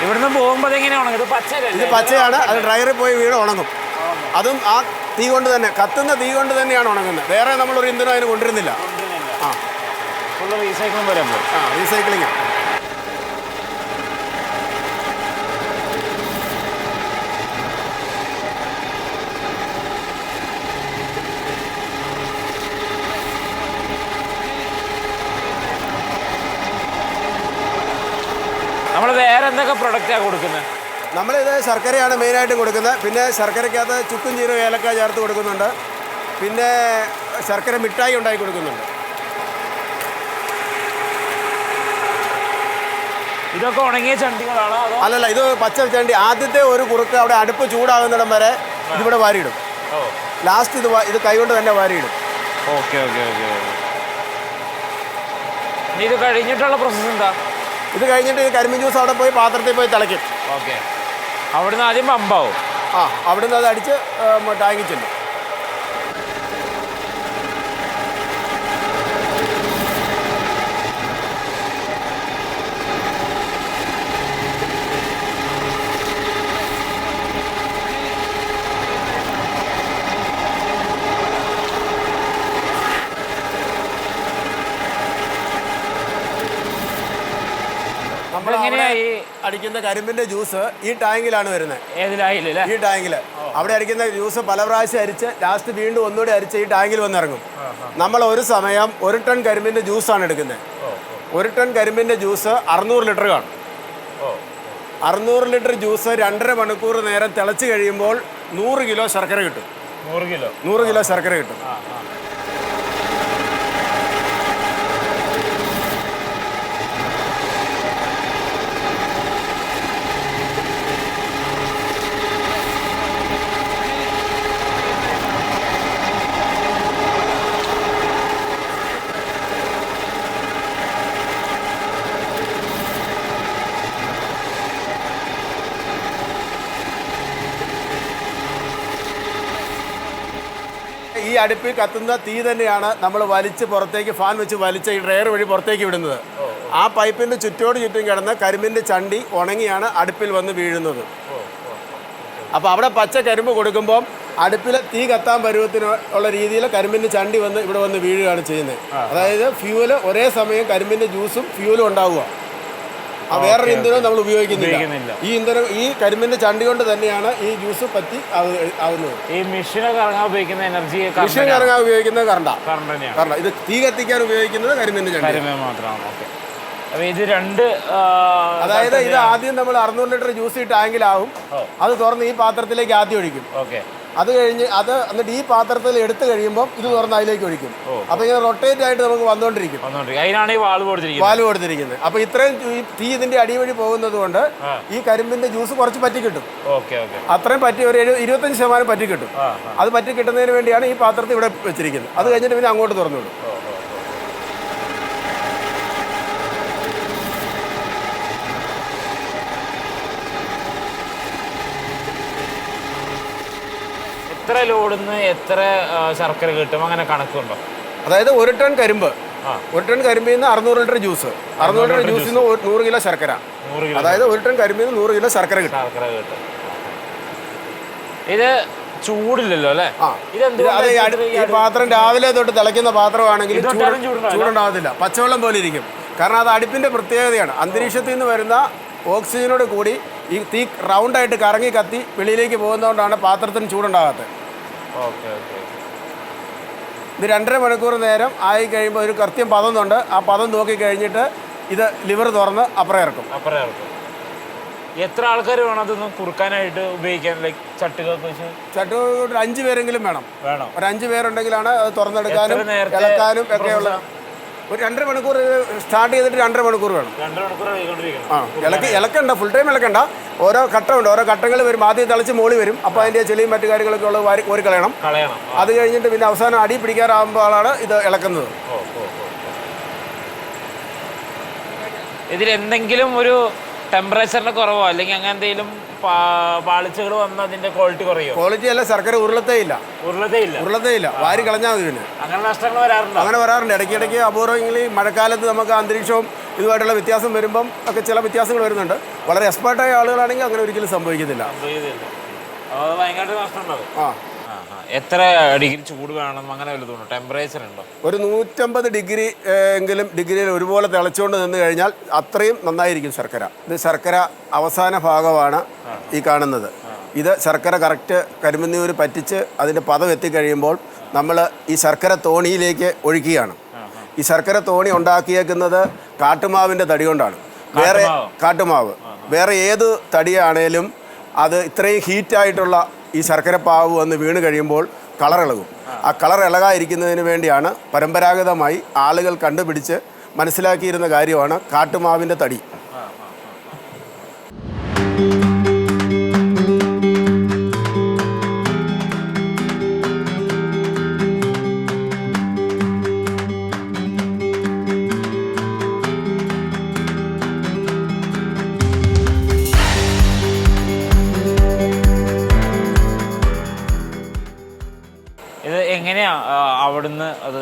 ഇവിടുന്ന് പോകുമ്പോൾ എങ്ങനെയാണ്? ഇത് പച്ചയാണ്, അത് ഡ്രയറിൽ പോയി വീണ് ഉണങ്ങും. അതും ആ തീ കൊണ്ട് തന്നെ, കത്തുന്ന തീ കൊണ്ട് തന്നെയാണ് ഉണങ്ങുന്നത്. വേറെ നമ്മളൊരു ഇന്ധനം അതിന് കൊണ്ടിരുന്നില്ല. റീസൈക്ലിംഗ്. നമ്മൾ വേറെ എന്തൊക്കെ പ്രൊഡക്റ്റാണ് കൊടുക്കുന്നത്? നമ്മളിത് ശർക്കരയാണ് മെയിനായിട്ട് കൊടുക്കുന്നത്. പിന്നെ ശർക്കരയ്ക്കകത്ത് ചുക്കും ജീരകം ഏലക്ക ചേർത്ത് കൊടുക്കുന്നുണ്ട്. പിന്നെ ശർക്കര മിഠായി ഉണ്ടാക്കി കൊടുക്കുന്നുണ്ട്. ഇതൊക്കെ ഉണങ്ങിയ ചണ്ടികളാണോ? അല്ലല്ല, ഇത് പച്ച ചണ്ടി. ആദ്യത്തെ ഒരു കുറുക്ക് അവിടെ അടുപ്പ് ചൂടാകുന്നിടം വരെ ഇതിവിടെ വാരിയിടും. ലാസ്റ്റ് ഇത് കൈകൊണ്ട് തന്നെ വാരിയിടും. ഓക്കെ. ഇത് കഴിഞ്ഞിട്ടുള്ള പ്രോസസ്സ് എന്താ? ഇത് കഴിഞ്ഞിട്ട് ഈ കരിമ്പ് ജ്യൂസ് അവിടെ പോയി പാത്രത്തിൽ പോയി തിളയ്ക്കും. ഓക്കെ. അവിടുന്ന് ആദ്യം പമ്പാവും. അവിടുന്ന് അത് അടിച്ച് ടാങ്കിൽ ചെല്ലും. അടിക്കുന്ന കരിമ്പിന്റെ ജ്യൂസ് ഈ ടാങ്കിലാണ് വരുന്നത്. ഈ ടാങ്കിൽ അവിടെ അടിക്കുന്ന ജ്യൂസ് പല പ്രാവശ്യം അരിച്ച് ലാസ്റ്റ് വീണ്ടും ഒന്നുകൂടി അരിച്ച് ഈ ടാങ്കിൽ വന്നിറങ്ങും. നമ്മൾ ഒരു സമയം 1 ടൺ കരിമ്പിന്റെ ജ്യൂസാണ് എടുക്കുന്നത്. 1 ടൺ കരിമ്പിന്റെ ജ്യൂസ് 600 ലിറ്റർ കാണും. 600 ലിറ്റർ ജ്യൂസ് 2.5 മണിക്കൂർ നേരം തിളച്ച് കഴിയുമ്പോൾ 100 കിലോ ശർക്കര കിട്ടും. 100 കിലോ ശർക്കര കിട്ടും. ഈ അടുപ്പിൽ കത്തുന്ന തീ തന്നെയാണ് നമ്മൾ വലിച്ച് പുറത്തേക്ക് ഫാൻ വെച്ച് വലിച്ച ഈ ഡ്രയർ വഴി പുറത്തേക്ക് വിടുന്നത്. ആ പൈപ്പിൻ്റെ ചുറ്റും കിടന്ന് കരിമ്പിൻ്റെ ചണ്ടി ഉണങ്ങിയാണ് അടുപ്പിൽ വന്ന് വീഴുന്നത്. അപ്പോൾ അവിടെ പച്ച കരിമ്പ് കൊടുക്കുമ്പോൾ അടുപ്പിൽ തീ കത്താൻ പരുവത്തിന് ഉള്ള രീതിയിൽ കരിമ്പിൻ്റെ ചണ്ടി വന്ന് ഇവിടെ വന്ന് വീഴുകയാണ് ചെയ്യുന്നത്. അതായത് ഫ്യൂവൽ ഒരേ സമയം കരിമ്പിൻ്റെ ജ്യൂസും ഫ്യൂവലും ഉണ്ടാവുക. വേറൊരു ഇന്ധനവും നമ്മൾ ഉപയോഗിക്കുന്നില്ല. ഈ ഇന്ധനം ഈ കരിമ്പിന്റെ ചണ്ടി കൊണ്ട് തന്നെയാണ് ഈ ജ്യൂസ് പറ്റി ആവുന്നത്. ഈ മെഷീനൊക്കെ ഇറങ്ങാൻ ഉപയോഗിക്കുന്ന എനർജി, മെഷീൻ ഇറങ്ങാൻ ഉപയോഗിക്കുന്നത് കറണ്ടാണ്. ഇത് തീ കത്തിക്കാൻ ഉപയോഗിക്കുന്നത് കരിമ്പിന്റെ ചണ്ടി മാത്രമാണ്. അതായത് ഇത് ആദ്യം നമ്മൾ 600 ലിറ്റർ ജ്യൂസ് ഈ ടാങ്കിലാവും. അത് തുറന്ന് ഈ പാത്രത്തിലേക്ക് ആദ്യം ഒഴിക്കും. അത് കഴിഞ്ഞ് എന്നിട്ട് ഈ പാത്രത്തിൽ എടുത്തു കഴിയുമ്പോൾ ഇത് തുറന്ന് അതിലേക്ക് ഒഴിക്കും. അപ്പൊ ഇങ്ങനെ റൊട്ടേറ്റ് ആയിട്ട് നമുക്ക് വന്നുകൊണ്ടിരിക്കും. വാൽവ് കൊടുത്തിരിക്കുന്നത്. അപ്പൊ ഇത്രയും തീ ഇതിന്റെ അടിവഴി പോകുന്നത് കൊണ്ട് ഈ കരിമ്പിന്റെ ജ്യൂസ് കുറച്ച് പറ്റി കിട്ടും. അത്രയും പറ്റി ഒരു 25% പറ്റി കിട്ടും. അത് പറ്റി കിട്ടുന്നതിന് വേണ്ടിയാണ് ഈ പാത്രത്തിൽ ഇവിടെ വെച്ചിരിക്കുന്നത്. അത് കഴിഞ്ഞിട്ട് പിന്നെ അങ്ങോട്ട് തുറന്നു വിടും. എത്ര ലോഡിന്ന് എത്ര ശർക്കര കിട്ടും, അങ്ങനെ കണക്കുണ്ടോ? അതായത് 1 ടൺ കരിമ്പ് 1 ടൺ കരിമ്പിൽ നിന്ന് 600 ലിറ്റർ ജ്യൂസ്, 600 ലിറ്റർ ജ്യൂസിൽ നിന്ന് 100 കിലോ ശർക്കര. അതായത് 1 ടൺ കരിമ്പിൽ നിന്ന് 100 കിലോ ശർക്കര കിട്ടും. ഇത് ചൂടില്ലല്ലോ അല്ലേ? ഈ പാത്രം രാവിലെ തൊട്ട് തിളയ്ക്കുന്ന പാത്രമാണെങ്കിൽ ചൂടുണ്ടാകത്തില്ല, പച്ചവെള്ളം പോലെ ഇരിക്കും. കാരണം അത് അടുപ്പിൻ്റെ പ്രത്യേകതയാണ്. അന്തരീക്ഷത്തിൽ നിന്ന് വരുന്ന ഓക്സിജനോട് കൂടി ഈ തീ റൗണ്ടായിട്ട് കറങ്ങി കത്തി വെളിയിലേക്ക് പോകുന്നതുകൊണ്ടാണ് പാത്രത്തിന് ചൂടുണ്ടാകാത്തത്. ഇത് 2.5 മണിക്കൂർ നേരം ആയി കഴിയുമ്പോൾ ഒരു കൃത്യം പദമുണ്ട്. ആ പദം നോക്കി കഴിഞ്ഞിട്ട് ഇത് ലിവർ തുറന്ന് അപ്പുറം ഇറക്കും. എത്ര ആൾക്കാർ വേണം അതൊന്നും കുറുക്കാനായിട്ട് ഉപയോഗിക്കാൻ? ലൈക്ക് ചട്ടുകൾക്ക് വെച്ച് ഒരു 5 പേരെങ്കിലും വേണം. ഒരു 5 പേരുണ്ടെങ്കിലാണ് അത് തുറന്നെടുക്കാനും ഇളക്കാനും ഒക്കെയുള്ള. ഒരു 2.5 മണിക്കൂർ സ്റ്റാർട്ട് ചെയ്തിട്ട് 2.5 മണിക്കൂർ വേണം. ഇളക്കണ്ട, ഫുൾ ടൈം ഇളക്കണ്ട. ഓരോ ഘട്ടമുണ്ട്, ഓരോ ഘട്ടങ്ങൾ വരും. ആദ്യം തിളച്ച് മോളി വരും, അപ്പോൾ അതിൻ്റെ ചെളിയും മറ്റു കാര്യങ്ങളൊക്കെ ഉള്ളത് കോരി കളയണം. അത് കഴിഞ്ഞിട്ട് പിന്നെ അവസാനം അടി പിടിക്കാറാകുമ്പോഴാണ് ഇത് ഇളക്കുന്നത്. ഇതിലെന്തെങ്കിലും ഒരു ടെമ്പറേച്ചറിന്റെ കുറവോ അല്ലെങ്കിൽ അങ്ങനെ എന്തെങ്കിലും പാളിച്ചകൾ വന്ന് അതിന്റെ ക്വാളിറ്റി കുറയോ? ക്വാളിറ്റി അല്ല, ശർക്കര ഉരുളത്തേ ഇല്ല, വാരി കളഞ്ഞാൽ മതി. പിന്നെ അങ്ങനെ നഷ്ടങ്ങൾ വരാറുണ്ട്. അങ്ങനെ വരാറുണ്ട് ഇടയ്ക്കിടയ്ക്ക്. അപൂർവമെങ്കിലും മഴക്കാലത്ത് നമുക്ക് അന്തരീക്ഷവും ഇതുമായിട്ടുള്ള വ്യത്യാസം വരുമ്പം ഒക്കെ ചില വ്യത്യാസങ്ങൾ വരുന്നുണ്ട്. വളരെ എക്സ്പേർട്ടായ ആളുകളാണെങ്കിൽ അങ്ങനെ ഒരിക്കലും സംഭവിക്കത്തില്ല. ഭയങ്കര നഷ്ടമുണ്ടാവും. എത്ര ഡിഗ്രി ചൂട് വേണം അങ്ങനെ വല്ലതും ടെമ്പറേച്ചർ ഉണ്ടോ? ഒരു 150 ഡിഗ്രി എങ്കിലും ഡിഗ്രിയിൽ ഒരുപോലെ തിളച്ചുകൊണ്ട് നിന്ന് കഴിഞ്ഞാൽ അത്രയും നന്നായിരിക്കും ശർക്കര. ഇത് ശർക്കര അവസാന ഭാഗമാണ് ഈ കാണുന്നത്. ഇത് ശർക്കര കറക്റ്റ് കരിമ്പുന്നൂര് പറ്റിച്ച് അതിൻ്റെ പദം എത്തിക്കഴിയുമ്പോൾ നമ്മൾ ഈ ശർക്കര തോണിയിലേക്ക് ഒഴിക്കുകയാണ്. ഈ ശർക്കര തോണി ഉണ്ടാക്കിയേക്കുന്നത് കാട്ടുമാവിൻ്റെ തടി കൊണ്ടാണ്. കാട്ടുമാവ് വേറെ ഏത് തടിയാണേലും അത് ഇത്രയും ഹീറ്റായിട്ടുള്ള ഈ ശർക്കര പാവ് വന്ന് വീണ് കഴിയുമ്പോൾ കളറിളകും. ആ കളർ ഇളകാതിരിക്കുന്നതിന് വേണ്ടിയാണ് പരമ്പരാഗതമായി ആളുകൾ കണ്ടുപിടിച്ച് മനസ്സിലാക്കിയിരുന്ന കാര്യമാണ് കാട്ടുമാവിൻ്റെ തടി. ഇത് എങ്ങനെയാ അവിടുന്ന് അത്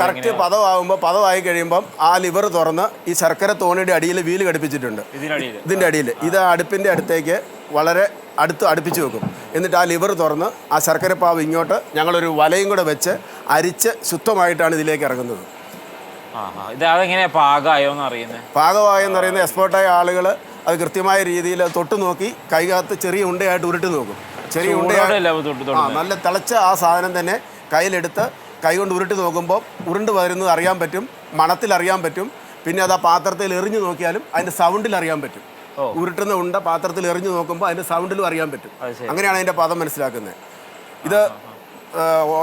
കറക്റ്റ് പദമാകുമ്പോൾ, പദമായി കഴിയുമ്പം ആ ലിവർ തുറന്ന് ഈ ശർക്കര തോണിയുടെ അടിയിൽ വീല് ഘടിപ്പിച്ചിട്ടുണ്ട്. ഇതിൻ്റെ അടിയിൽ ഇത് അടുപ്പിൻ്റെ അടുത്തേക്ക് വളരെ അടുപ്പിച്ച് വെക്കും. എന്നിട്ട് ആ ലിവർ തുറന്ന് ആ ശർക്കര പാവ് ഇങ്ങോട്ട് ഞങ്ങളൊരു വലയും കൂടെ വെച്ച് അരിച്ച് ശുദ്ധമായിട്ടാണ് ഇതിലേക്ക് ഇറങ്ങുന്നത്. പാകമായെന്ന് അറിയുന്ന എക്സ്പേർട്ടായ ആളുകൾ അത് കൃത്യമായ രീതിയിൽ തൊട്ട് നോക്കി കൈകത്ത് ചെറിയ ഉണ്ടയായിട്ട് ഉരുട്ടി നോക്കും. ചെറിയ ഉണ്ടയായിട്ട് നല്ല തിളച്ച ആ സാധനം തന്നെ കയ്യിലെടുത്ത് കൈകൊണ്ട് ഉരുട്ടി നോക്കുമ്പോൾ ഉരുണ്ട് വരുന്നത് അറിയാൻ പറ്റും, മണത്തിൽ അറിയാൻ പറ്റും. പിന്നെ അത് ആ പാത്രത്തിൽ എറിഞ്ഞു നോക്കിയാലും അതിൻ്റെ സൗണ്ടിൽ അറിയാൻ പറ്റും. ഉരുട്ടുന്ന ഉണ്ട പാത്രത്തിൽ എറിഞ്ഞു നോക്കുമ്പോൾ അതിൻ്റെ സൗണ്ടിലും അറിയാൻ പറ്റും. അങ്ങനെയാണ് അതിൻ്റെ പദം മനസ്സിലാക്കുന്നത്. ഇത്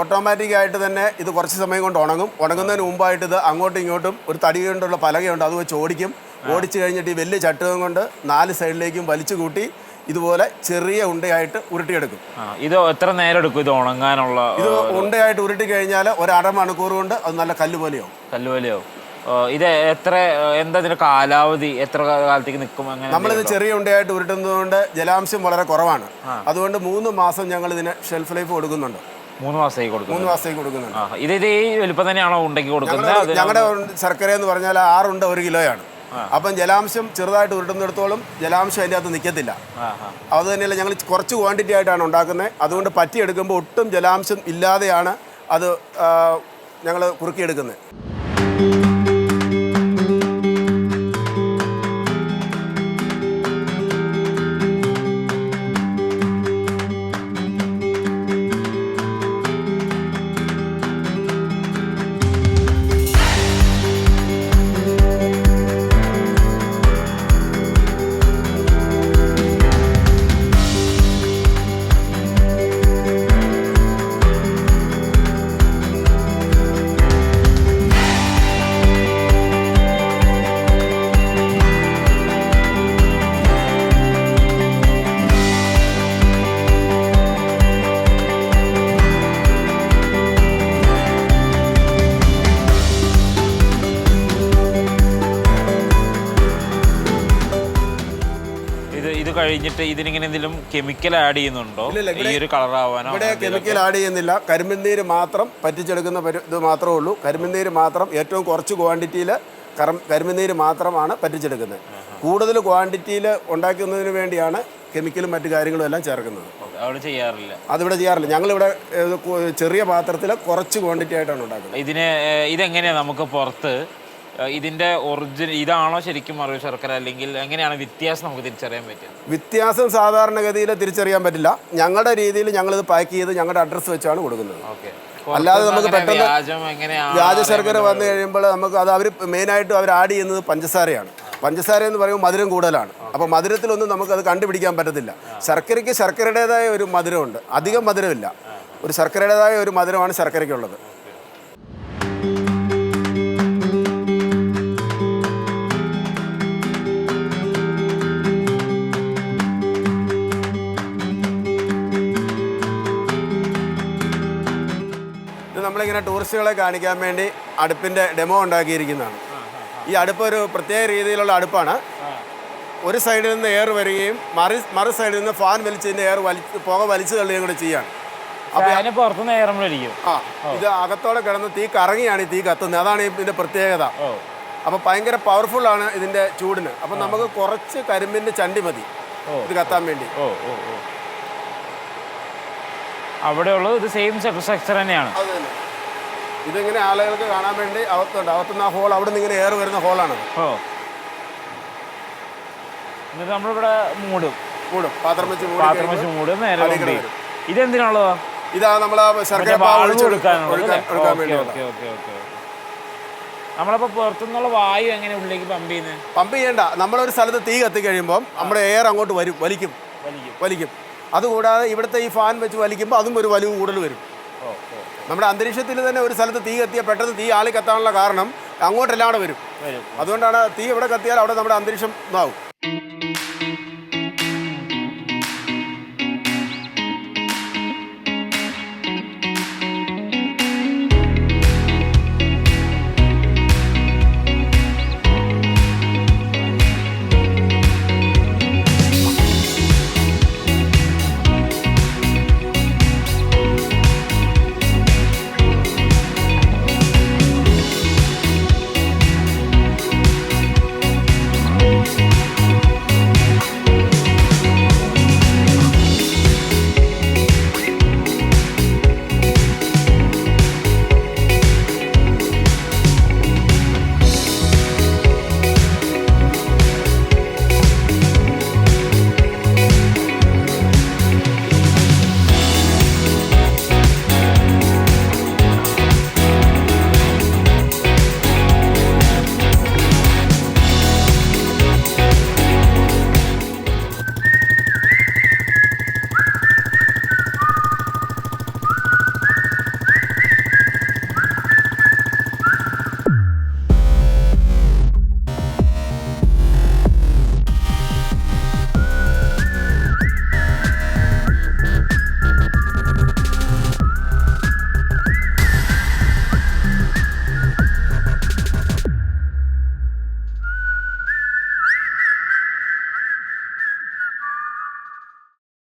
ഓട്ടോമാറ്റിക്കായിട്ട് തന്നെ ഇത് കുറച്ച് സമയം കൊണ്ട് ഉണങ്ങും. ഉണങ്ങുന്നതിന് മുമ്പായിട്ട് ഇത് അങ്ങോട്ടും ഇങ്ങോട്ടും ഒരു തടി കൊണ്ടുള്ള പലകയുണ്ട്, അത് വെച്ച് ഓടിക്കും. ഓടിച്ചു കഴിഞ്ഞിട്ട് ഈ വലിയ ചട്ടുകം കൊണ്ട് 4 സൈഡിലേക്കും വലിച്ചു കൂട്ടി ഇതുപോലെ ചെറിയ ഉണ്ടയായിട്ട് ഉരുട്ടിയെടുക്കും. ഇത് എത്ര നേരം എടുക്കും ഇത് ഉണങ്ങാനുള്ള? ഇത് ഉണ്ടയായിട്ട് ഉരുട്ടി കഴിഞ്ഞാൽ ഒരു 1/2 മണിക്കൂർ കൊണ്ട് അത് നല്ല കല്ലുപോലെയാവും. ഇത് എന്താ ഇതിന്റെ കാലാവധി? എത്ര കാലത്തേക്ക് നിൽക്കും? നമ്മളിത് ചെറിയ ഉണ്ടയായിട്ട് ഉരുട്ടുന്നതുകൊണ്ട് ജലാംശം വളരെ കുറവാണ്. അതുകൊണ്ട് 3 മാസം ഞങ്ങൾ ഇതിന് ഷെൽഫ് ലൈഫ് കൊടുക്കുന്നുണ്ട്. 3 മാസത്തേക്ക് കൊടുക്കുന്നുണ്ട്. ഇത് ഈ വലുപ്പം തന്നെയാണോ ഉണ്ടാക്കി കൊടുക്കുന്നത്? ഞങ്ങളുടെ ശർക്കര എന്ന് പറഞ്ഞാൽ 6 ഉണ്ട 1 കിലോയാണ്. അപ്പം ജലാംശം ചെറുതായിട്ട് ഉരുട്ടുന്നിടത്തോളം ജലാംശം അതിൻ്റെ അകത്ത് നിൽക്കത്തില്ല. അത് തന്നെയല്ല, ഞങ്ങൾ കുറച്ച് ക്വാണ്ടിറ്റി ആയിട്ടാണ് ഉണ്ടാക്കുന്നത്. അതുകൊണ്ട് പറ്റിയെടുക്കുമ്പോൾ ഒട്ടും ജലാംശം ഇല്ലാതെയാണ് അത് ഞങ്ങൾ കുറുക്കിയെടുക്കുന്നത്. കഴിഞ്ഞിട്ട് ഇതിനിങ്ങനെ എന്തെങ്കിലും കെമിക്കൽ ആഡ് ചെയ്യുന്നുണ്ടോ ഈ ഒരു കളർ ആവാനോ? ഇവിടെ കെമിക്കൽ ആഡ് ചെയ്യുന്നില്ല. കരിമ്പിൻ മാത്രം പറ്റിച്ചെടുക്കുന്ന ഇത് മാത്രമേ ഉള്ളൂ. കരിമ്പിൻ മാത്രം ഏറ്റവും കുറച്ച് ക്വാണ്ടിറ്റിയിൽ കരിമ്പിൻ മാത്രമാണ് പറ്റിച്ചെടുക്കുന്നത്. കൂടുതൽ ക്വാണ്ടിറ്റിയിൽ ഉണ്ടാക്കുന്നതിന് വേണ്ടിയാണ് കെമിക്കലും മറ്റു കാര്യങ്ങളും എല്ലാം ചേർക്കുന്നത്. അവിടെ ചെയ്യാറില്ല? അതിവിടെ ചെയ്യാറില്ല. ഞങ്ങളിവിടെ ചെറിയ പാത്രത്തിൽ കുറച്ച് ക്വാണ്ടിറ്റി ആയിട്ടാണ് ഉണ്ടാക്കുന്നത്. ഇതെങ്ങനെയാണ് നമുക്ക് പുറത്ത് ഇതിന്റെ ഒറിജിനൽ ഇതാണോ ശരിക്കും മറയൂർ ശർക്കര, അല്ലെങ്കിൽ എങ്ങനെയാണ് വ്യത്യാസം നമുക്ക് തിരിച്ചറിയാൻ പറ്റുക? വ്യത്യാസം സാധാരണഗതിയിൽ തിരിച്ചറിയാൻ പറ്റില്ല. ഞങ്ങളുടെ രീതിയിൽ ഞങ്ങളിത് പാക്ക് ചെയ്ത് ഞങ്ങളുടെ അഡ്രസ്സ് വെച്ചാണ് കൊടുക്കുന്നത്. അല്ലാതെ നമുക്ക് പെട്ടെന്ന് വ്യാജ ശർക്കര വന്നു കഴിയുമ്പോൾ നമുക്ക് അത് അവർ മെയിനായിട്ടും അവർ ആഡ് ചെയ്യുന്നത് പഞ്ചസാരയാണ്. പഞ്ചസാര എന്ന് പറയുമ്പോൾ മധുരം കൂടുതലാണ്. അപ്പോൾ മധുരത്തിലൊന്നും നമുക്കത് കണ്ടുപിടിക്കാൻ പറ്റത്തില്ല. ശർക്കരയ്ക്ക് ശർക്കരയുടേതായ ഒരു മധുരമുണ്ട്, അധികം മധുരമില്ല. ഒരു ശർക്കരയുടേതായ ഒരു മധുരമാണ് ശർക്കരയ്ക്കുള്ളത്. ഇത് നമ്മളിങ്ങനെ ടൂറിസ്റ്റുകളെ കാണിക്കാൻ വേണ്ടി അടുപ്പിൻ്റെ ഡെമോ ഉണ്ടാക്കിയിരിക്കുന്നതാണ്. ഈ അടുപ്പ് ഒരു പ്രത്യേക രീതിയിലുള്ള അടുപ്പാണ്. ഒരു സൈഡിൽ നിന്ന് എയർ വരികയും മറു സൈഡിൽ നിന്ന് ഫാൻ വലിച്ചതിൻ്റെ പുക വലിച്ചു തള്ളുകയും കൂടെ ചെയ്യാണ്. ഇത് അകത്തോടെ കിടന്ന് തീ കറങ്ങിയാണ് ഈ തീ കത്തുന്നത്. അതാണ് ഇതിൻ്റെ പ്രത്യേകത. അപ്പോൾ ഭയങ്കര പവർഫുള്ളാണ് ഇതിൻ്റെ ചൂടിന്. അപ്പം നമുക്ക് കുറച്ച് കരിമ്പിൻ്റെ ചണ്ടി മതി ഇത് കത്താൻ വേണ്ടി. അവിടെയുള്ളത് ഇത് സെയിം സ്ട്രക്ചർ തന്നെയാണ്. അത് തന്നെ. ഇതിങ്ങനെ ആളുകൾക്ക് കാണാൻ വേണ്ടി അകത്തുനിന്ന് ആ ഹോൾ, അവിടെ നിന്ന് ഇങ്ങനെ എയർ വരുന്ന ഹോളാണത്. എന്നിട്ട് നമ്മളിവിടെ മൂടും പാത്രം വെച്ച് മൂടും. നേരെ ഇതെന്തിനുള്ളതാ? ഇതാ നമ്മൾ ശർക്കര കൊടുക്കാൻ വേണ്ടി. നമ്മളപ്പോ പുറത്തുനിന്നുള്ള വായു എങ്ങനെ ഉള്ളിലേക്ക് പമ്പ് ചെയ്യണ്ട. നമ്മളൊരു സ്ഥലത്ത് തീ കത്തി കഴിയുമ്പോൾ നമ്മുടെ എയർ അങ്ങോട്ട് വരും, വലിക്കും. അതുകൂടാതെ ഇവിടുത്തെ ഈ ഫാൻ വെച്ച് വലിക്കുമ്പോൾ അതും ഒരു വലിവ് കൂടുതൽ വരും. നമ്മുടെ അന്തരീക്ഷത്തിൽ തന്നെ ഒരു സ്ഥലത്ത് തീ കത്തിയാൽ പെട്ടെന്ന് തീ ആളി കത്താനുള്ള കാരണം അങ്ങോട്ടെല്ലാം വരും. അതുകൊണ്ടാണ് തീ എവിടെ കത്തിയാൽ അവിടെ നമ്മുടെ അന്തരീക്ഷം ഇതാവും.